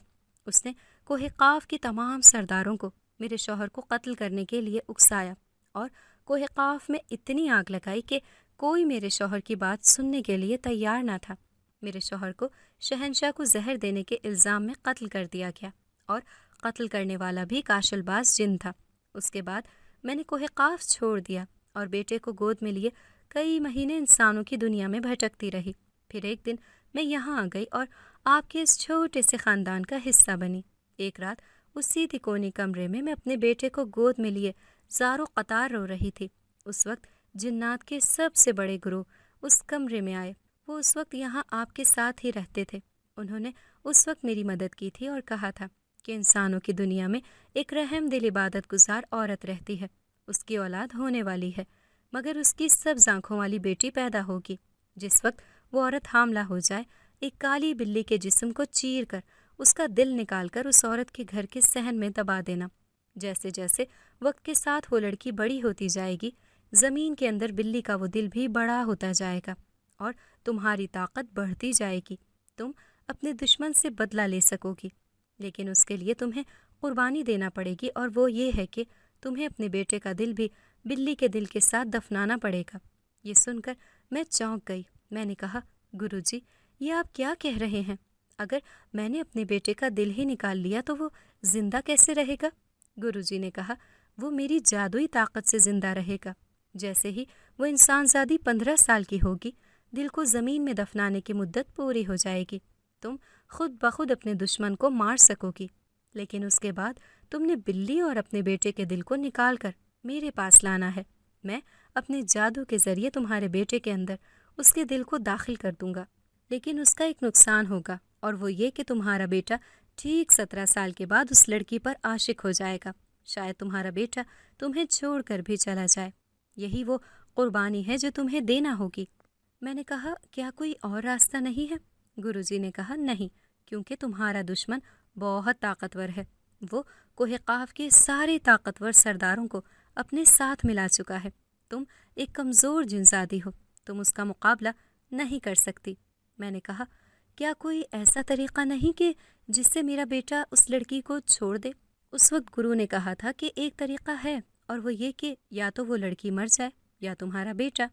اس نے کوہ قاف کے تمام سرداروں کو میرے شوہر کو قتل کرنے کے لیے اکسایا اور کوہ قاف میں اتنی آگ لگائی کہ کوئی میرے شوہر کی بات سننے کے لیے تیار نہ تھا۔ میرے شوہر کو شہنشاہ کو زہر دینے کے الزام میں قتل کر دیا گیا اور قتل کرنے والا بھی کاشل باز جن تھا۔ اس کے بعد میں نے کوہ قاف چھوڑ دیا اور بیٹے کو گود میں لیے کئی مہینے انسانوں کی دنیا میں بھٹکتی رہی۔ پھر ایک دن میں یہاں آ گئی اور آپ کے اس چھوٹے سے خاندان کا حصہ بنی۔ ایک رات اسی تکونی کمرے میں اپنے بیٹے کو گود میں لیے زاروں قطار رو رہی تھی۔ اس وقت جنات کے سب سے بڑے گروہ اس کمرے میں آئے۔ وہ اس وقت یہاں آپ کے ساتھ ہی رہتے تھے۔ انہوں نے اس وقت میری مدد کی تھی اور کہا تھا کہ انسانوں کی دنیا میں ایک رحم دل عبادت گزار عورت رہتی ہے، اس کی اولاد ہونے والی ہے، مگر اس کی سبز آنکھوں والی بیٹی پیدا ہوگی۔ جس وقت وہ عورت حاملہ ہو جائے، ایک کالی بلی کے جسم کو چیر کر اس کا دل نکال کر اس عورت کے گھر کے صحن میں دبا دینا۔ جیسے جیسے وقت کے ساتھ وہ لڑکی بڑی ہوتی جائے گی، زمین کے اندر بلی کا وہ دل بھی بڑا ہوتا جائے گا اور تمہاری طاقت بڑھتی جائے گی۔ تم اپنے دشمن سے بدلہ لے سکو گی، لیکن اس کے لیے تمہیں قربانی دینا پڑے گی، اور وہ یہ ہے کہ تمہیں اپنے بیٹے کا دل بھی بلی کے دل کے ساتھ دفنانا پڑے گا۔ یہ سن کر میں چونک گئی۔ میں نے کہا، گرو جی یہ آپ کیا کہہ رہے ہیں؟ اگر میں نے اپنے بیٹے کا دل ہی نکال لیا تو وہ زندہ کیسے رہے گا؟ گرو جی نے کہا، وہ میری جادوئی طاقت سے زندہ رہے گا۔ جیسے ہی وہ انسان زادی 15 سال کی ہوگی، دل کو زمین میں دفنانے کی مدت پوری ہو جائے گی۔ تم خود بخود اپنے دشمن کو مار سکو گی، لیکن اس کے بعد تم نے بلی اور اپنے بیٹے کے دل کو نکال کر میرے پاس لانا ہے۔ میں اپنے جادو کے ذریعے تمہارے بیٹے کے اندر اس کے دل کو داخل کر دوں گا، لیکن اس کا ایک نقصان ہوگا، اور وہ یہ کہ تمہارا بیٹا ٹھیک 17 سال کے بعد اس لڑکی پر عاشق ہو جائے گا۔ شاید تمہارا بیٹا تمہیں چھوڑ کر بھی چلا جائے۔ یہی وہ قربانی ہے جو تمہیں دینا ہوگی۔ میں نے کہا، کیا کوئی اور راستہ نہیں ہے؟ گرو جی نے کہا، نہیں، کیونکہ تمہارا دشمن بہت طاقتور ہے۔ وہ کوہ قاف کے سارے طاقتور سرداروں کو اپنے ساتھ ملا چکا ہے۔ تم ایک کمزور جنزادی ہو، تم اس کا مقابلہ نہیں کر سکتی۔ میں نے کہا، کیا کوئی ایسا طریقہ نہیں کہ جس سے میرا بیٹا اس لڑکی کو چھوڑ دے؟ اس وقت گرو نے کہا تھا کہ ایک طریقہ ہے، اور وہ یہ کہ یا تو وہ لڑکی مر جائے یا تمہارا بیٹا۔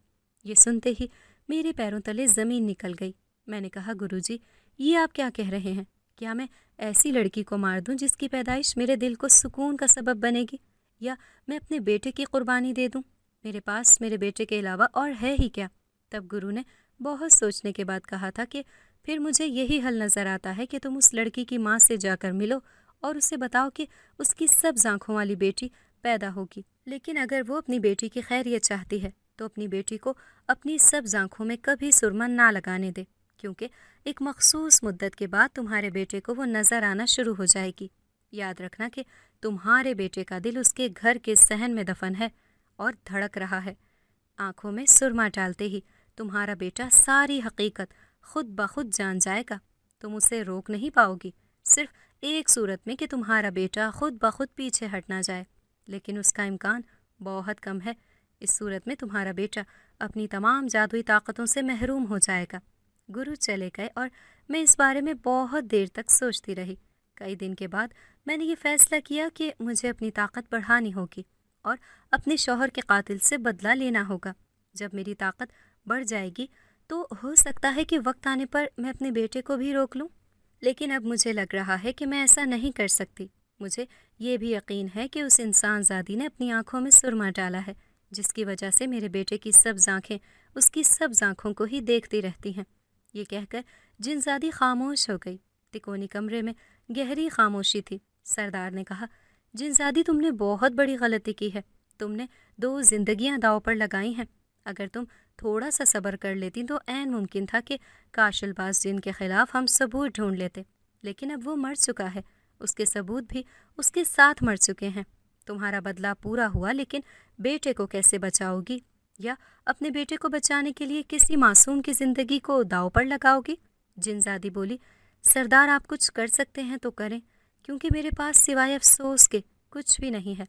یہ سنتے ہی میرے پیروں تلے زمین نکل گئی۔ میں نے کہا، گرو جی یہ آپ کیا کہہ رہے ہیں؟ کیا میں ایسی لڑکی کو مار دوں جس کی پیدائش میرے دل کو سکون کا سبب بنے گی، یا میں اپنے بیٹے کی قربانی دے دوں؟ میرے پاس میرے بیٹے کے علاوہ اور ہے ہی کیا؟ تب گرو نے بہت سوچنے کے بعد کہا تھا کہ پھر مجھے یہی حل نظر آتا ہے کہ تم اس لڑکی کی ماں سے جا کر ملو اور اسے بتاؤ کہ اس کی سبز آنکھوں والی بیٹی پیدا ہوگی، لیکن اگر وہ اپنی بیٹی کی خیریت چاہتی ہے تو اپنی بیٹی کو اپنی سبز آنکھوں میں کبھی سرما نہ لگانے دے، کیونکہ ایک مخصوص مدت کے بعد تمہارے بیٹے کو وہ نظر آنا شروع ہو جائے گی۔ یاد رکھنا کہ تمہارے بیٹے کا دل اس کے گھر کے صحن میں دفن ہے اور دھڑک رہا ہے۔ آنکھوں میں سرما ڈالتے ہی تمہارا بیٹا ساری حقیقت خود بخود جان جائے گا۔ تم اسے روک نہیں پاؤ گی، صرف ایک صورت میں کہ تمہارا بیٹا خود بخود پیچھے ہٹ نہ جائے، لیکن اس کا امکان بہت کم ہے۔ اس صورت میں تمہارا بیٹا اپنی تمام جادوئی طاقتوں سے محروم ہو جائے گا۔ گرو چلے گئے اور میں اس بارے میں بہت دیر تک سوچتی رہی۔ کئی دن کے بعد میں نے یہ فیصلہ کیا کہ مجھے اپنی طاقت بڑھانی ہوگی اور اپنے شوہر کے قاتل سے بدلہ لینا ہوگا۔ جب میری طاقت بڑھ جائے گی تو ہو سکتا ہے کہ وقت آنے پر میں اپنے بیٹے کو بھی روک لوں، لیکن اب مجھے لگ رہا ہے کہ میں ایسا نہیں کر سکتی۔ مجھے یہ بھی یقین ہے کہ اس انسان زادی نے اپنی آنکھوں میں سرما ڈالا ہے، جس کی وجہ سے میرے بیٹے کی سبز آنکھیں اس کی سبز آنکھوں کو ہی دیکھتی رہتی ہیں۔ یہ کہہ کر جن زادی خاموش ہو گئی۔ تکونی کمرے میں گہری خاموشی تھی۔ سردار نے کہا، جن زادی تم نے بہت بڑی غلطی کی ہے۔ تم نے 2 زندگیاں داؤ پر لگائی ہیں۔ اگر تم تھوڑا سا صبر کر لیتی تو عین ممکن تھا کہ کاشل باز جن کے خلاف ہم ثبوت ڈھونڈ لیتے، لیکن اب وہ مر چکا ہے، اس کے ثبوت بھی اس کے ساتھ مر چکے ہیں۔ تمہارا بدلہ پورا ہوا، لیکن بیٹے کو کیسے بچاؤ گی؟ یا اپنے بیٹے کو بچانے کے لیے کسی معصوم کی زندگی کو داؤ پر لگاؤ گی؟ جن زادی بولی، سردار آپ کچھ کر سکتے ہیں تو کریں، کیونکہ میرے پاس سوائے افسوس کے کچھ بھی نہیں ہے۔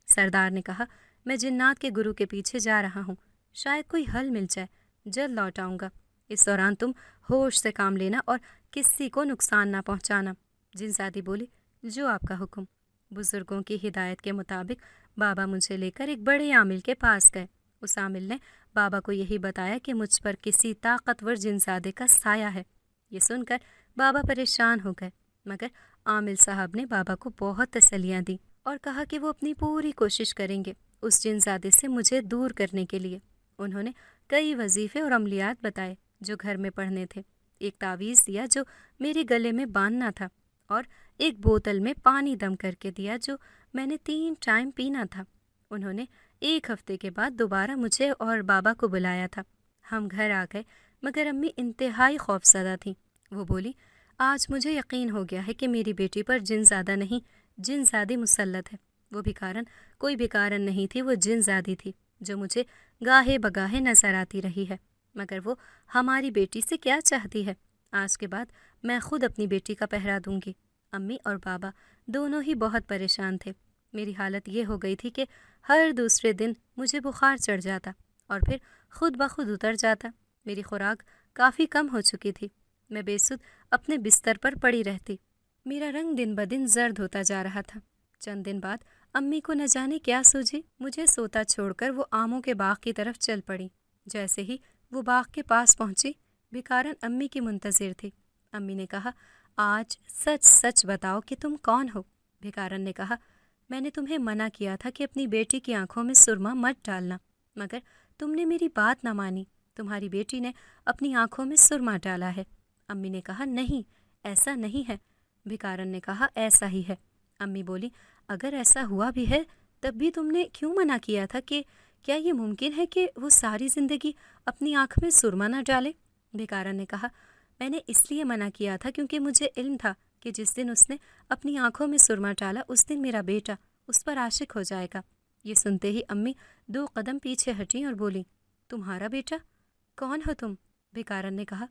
سردار نے کہا، میں جنات کے گرو کے پیچھے جا رہا ہوں، شاید کوئی حل مل جائے، جلد لوٹ آؤں گا۔ اس دوران تم ہوش سے کام لینا اور کسی کو نقصان نہ پہنچانا۔ جن زادی بولی، جو آپ کا حکم۔ بزرگوں کی ہدایت کے مطابق بابا مجھے لے کر ایک بڑے عامل کے پاس گئے۔ اس عامل نے بابا کو یہی بتایا کہ مجھ پر کسی طاقتور جن زادے کا سایہ ہے۔ یہ سن کر بابا پریشان ہو گئے، مگر عامل صاحب نے بابا کو بہت تسلیاں دیں اور کہا کہ وہ اپنی پوری کوشش کریں گے اس جن زادے سے مجھے دور کرنے کے لیے۔ انہوں نے کئی وظیفے اور عملیات بتائے جو گھر میں پڑھنے تھے، ایک تعویذ دیا جو میرے گلے میں باندھنا تھا، اور ایک بوتل میں پانی دم کر کے دیا جو میں نے 3 ٹائم پینا تھا۔ انہوں نے 1 ہفتے کے بعد دوبارہ مجھے اور بابا کو بلایا تھا۔ ہم گھر آ گئے، مگر امی انتہائی خوفزدہ تھیں۔ وہ بولی، آج مجھے یقین ہو گیا ہے کہ میری بیٹی پر جن زادہ نہیں، جن زادی مسلط ہے۔ وہ بھکارن کوئی بھکارن نہیں تھی، وہ جن زادی تھی جو مجھے گاہے بگاہے نظر آتی رہی ہے، مگر وہ ہماری بیٹی سے کیا چاہتی ہے؟ آج کے بعد میں خود اپنی بیٹی کا پہرا دوں گی۔ امی اور بابا دونوں ہی بہت پریشان تھے۔ میری حالت یہ ہو گئی تھی کہ ہر دوسرے دن مجھے بخار چڑھ جاتا اور پھر خود بخود اتر جاتا۔ میری خوراک کافی کم ہو چکی تھی۔ میں بے سدھ اپنے بستر پر پڑی رہتی۔ میرا رنگ دن بدن زرد ہوتا جا رہا تھا۔ چند دن بعد امی کو نہ جانے کیا سوجی، مجھے سوتا چھوڑ کر وہ آموں کے باغ کی طرف چل پڑی۔ جیسے ہی وہ باغ کے پاس پہنچی، بھکارن امی کی منتظر تھی۔ امی نے کہا، آج سچ سچ بتاؤ کہ تم کون ہو؟ بھکارن نے کہا، میں نے تمہیں منع کیا تھا کہ اپنی بیٹی کی آنکھوں میں سرما مت ڈالنا، مگر تم نے میری بات نہ مانی۔ تمہاری بیٹی نے اپنی آنکھوں میں سرما ڈالا ہے۔ امی نے کہا، نہیں، ایسا نہیں ہے۔ بھکارن نے کہا، ایسا ہی ہے۔ امی بولی، اگر ایسا ہوا بھی ہے تب بھی تم نے کیوں منع کیا تھا؟ کہ کیا یہ ممکن ہے کہ وہ ساری زندگی اپنی آنکھ میں سرما نہ ڈالے؟ بھکارن نے کہا، میں نے اس لیے منع کیا تھا کیونکہ مجھے علم تھا کہ جس دن اس نے اپنی آنکھوں میں سرما ڈالا اس دن میرا بیٹا اس پر عاشق ہو جائے گا۔ یہ سنتے ہی امی 2 قدم پیچھے ہٹیں اور بولی، تمہارا بیٹا؟ کون ہو تم؟ بھکارن نے کہا،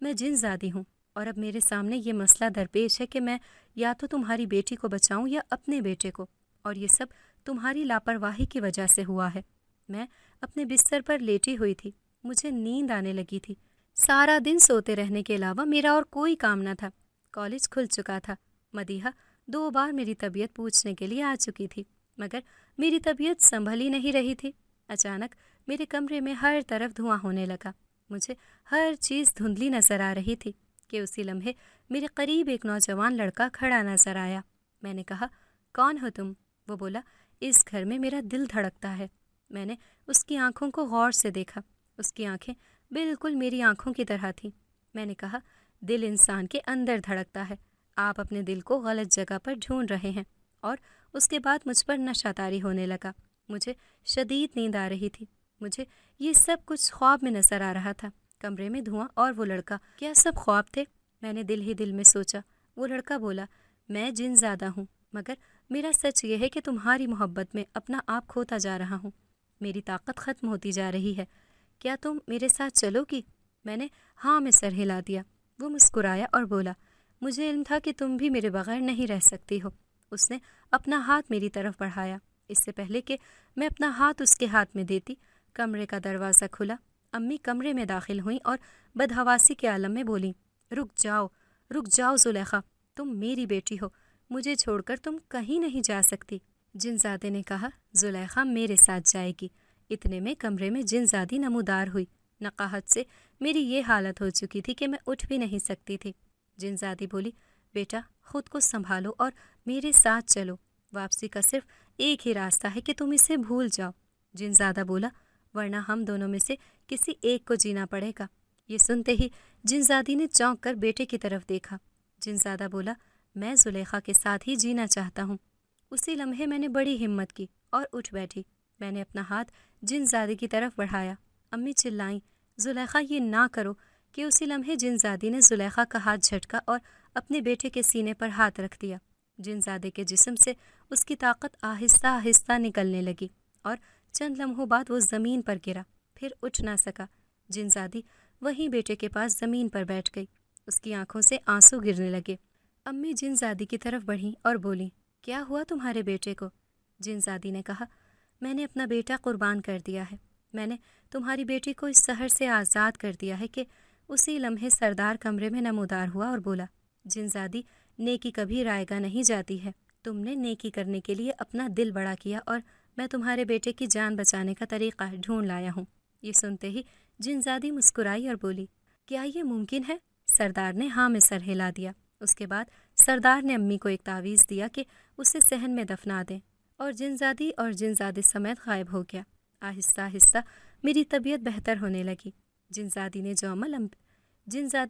میں جن زادی ہوں، اور اب میرے سامنے یہ مسئلہ درپیش ہے کہ میں یا تو تمہاری بیٹی کو بچاؤں یا اپنے بیٹے کو، اور یہ سب تمہاری لاپرواہی کی وجہ سے ہوا ہے۔ میں اپنے بستر پر لیٹی ہوئی تھی، مجھے نیند آنے لگی تھی۔ سارا دن سوتے رہنے کے علاوہ میرا اور کوئی کام نہ تھا۔ کالج کھل چکا تھا۔ مدیحہ 2 بار میری طبیعت پوچھنے کے لیے آ چکی تھی، مگر میری طبیعت سنبھل ہی نہیں رہی تھی۔ اچانک میرے کمرے میں ہر طرف دھواں ہونے لگا۔ مجھے ہر چیز دھندلی نظر آ رہی تھی کہ اسی لمحے میرے قریب ایک نوجوان لڑکا کھڑا نظر آیا۔ میں نے کہا، کون ہو تم؟ وہ بولا، اس گھر میں میرا دل دھڑکتا ہے۔ میں نے اس کی آنکھوں کو غور سے دیکھا۔ اس کی آنکھیں بالکل میری آنکھوں کی طرح تھیں۔ میں نے کہا، دل انسان کے اندر دھڑکتا ہے۔ آپ اپنے دل کو غلط جگہ پر ڈھونڈ رہے ہیں۔ اور اس کے بعد مجھ پر نشہ طاری ہونے لگا۔ مجھے شدید نیند آ رہی تھی۔ مجھے یہ سب کچھ خواب میں نظر آ رہا تھا۔ کمرے میں دھواں اور وہ لڑکا، کیا سب خواب تھے؟ میں نے دل ہی دل میں سوچا۔ وہ لڑکا بولا، میں جن زادہ ہوں، مگر میرا سچ یہ ہے کہ تمہاری محبت میں اپنا آپ کھوتا جا رہا ہوں۔ میری طاقت ختم ہوتی جا رہی ہے۔ کیا تم میرے ساتھ چلو گی؟ میں نے ہاں میں سر ہلا دیا۔ وہ مسکرایا اور بولا، مجھے علم تھا کہ تم بھی میرے بغیر نہیں رہ سکتی ہو۔ اس نے اپنا ہاتھ میری طرف بڑھایا۔ اس سے پہلے کہ میں اپنا ہاتھ اس کے ہاتھ میں دیتی، کمرے کا دروازہ کھلا۔ امی کمرے میں داخل ہوئیں اور بدحواسی کے عالم میں بولیں، رک جاؤ زلیخا، تم میری بیٹی ہو، مجھے چھوڑ کر تم کہیں نہیں جا سکتی۔ جنزادے نے کہا، زلیخا میرے ساتھ جائے گی۔ اتنے میں کمرے میں جنزادی نمودار ہوئی۔ نقاہت سے میری یہ حالت ہو چکی تھی کہ میں اٹھ بھی نہیں سکتی تھی۔ جنزادی بولی، بیٹا خود کو سنبھالو اور میرے ساتھ چلو۔ واپسی کا صرف ایک ہی راستہ ہے کہ تم اسے بھول جاؤ۔ جنزادہ بولا، ورنہ ہم دونوں میں سے کسی ایک کو جینا پڑے گا۔ یہ سنتے ہی جنزادی نے چونک کر بیٹے کی طرف دیکھا۔ جنزادہ بولا، میں زلیخا کے ساتھ ہی جینا چاہتا ہوں۔ اسی لمحے میں نے بڑی ہمت کی اور اٹھ بیٹھی۔ میں نے اپنا ہاتھ جنزادی کی طرف بڑھایا۔ امی چلائیں، زلیخا یہ نہ کرو، کہ اسی لمحے جنزادی نے زلیخا کا ہاتھ جھٹکا اور اپنے بیٹے کے سینے پر ہاتھ رکھ دیا۔ جنزادے کے جسم سے اس کی طاقت آہستہ آہستہ نکلنے لگی اور چند لمحوں بعد وہ زمین پر گرا، پھر اٹھ نہ سکا۔ جنزادی وہیں بیٹے کے پاس زمین پر بیٹھ گئی۔ اس کی آنکھوں سے آنسو گرنے لگے۔ امی جنزادی کی طرف بڑھیں اور بولیں، کیا ہوا تمہارے بیٹے کو؟ جنزادی نے کہا، میں نے اپنا بیٹا قربان کر دیا ہے۔ میں نے تمہاری بیٹی کو اس سحر سے آزاد کر دیا ہے کہ اسی لمحے سردار کمرے میں نمودار ہوا اور بولا، جنزادی نیکی کبھی رائیگاں نہیں جاتی ہے۔ تم نے نیکی کرنے کے لیے اپنا دل بڑا کیا اور میں تمہارے بیٹے کی جان بچانے کا طریقہ ڈھونڈ لایا ہوں۔ یہ سنتے ہی جنزادی مسکرائی اور بولی، کیا یہ ممکن ہے؟ سردار نے ہاں میں سر ہلا دیا۔ اس کے بعد سردار نے امی کو ایک تعویذ دیا کہ اسے صحن میں دفنا دیں، اور جنزادی اور جنزادے سمیت غائب ہو گیا۔ آہستہ آہستہ میری طبیعت بہتر ہونے لگی۔ جنزادی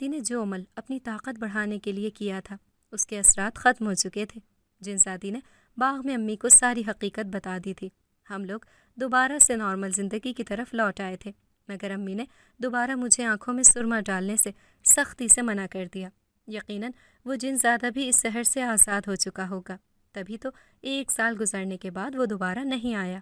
نے جو عمل اپنی طاقت بڑھانے کے لیے کیا تھا، اس کے اثرات ختم ہو چکے تھے۔ جنزادی نے باغ میں امی کو ساری حقیقت بتا دی تھی۔ ہم لوگ دوبارہ سے نارمل زندگی کی طرف لوٹ آئے تھے، مگر امی نے دوبارہ مجھے آنکھوں میں سرما ڈالنے سے سختی سے منع کر دیا۔ یقیناً وہ جنزادہ بھی اس سحر سے آزاد ہو چکا ہوگا، تبھی تو 1 سال گزرنے کے بعد وہ دوبارہ نہیں آیا۔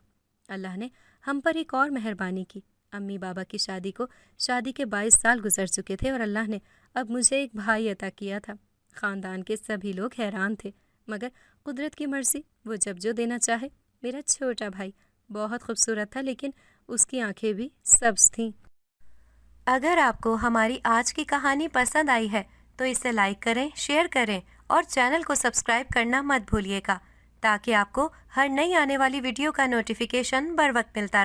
اللہ نے ہم پر ایک اور مہربانی کی۔ امی بابا کی شادی کے 22 سال گزر چکے تھے اور اللہ نے اب مجھے ایک بھائی عطا کیا تھا۔ خاندان کے سبھی لوگ حیران تھے، مگر قدرت کی مرضی، وہ جب جو دینا چاہے۔ میرا چھوٹا بھائی بہت خوبصورت تھا، لیکن اس کی آنکھیں بھی سبز تھیں۔ اگر آپ کو ہماری آج کی کہانی پسند آئی ہے تو اسے لائک کریں، شیئر کریں اور چینل کو سبسکرائب کرنا مت بھولیے گا، تاکہ آپ کو ہر نئی آنے والی ویڈیو کا نوٹیفیکیشن بر وقت ملتا رہے۔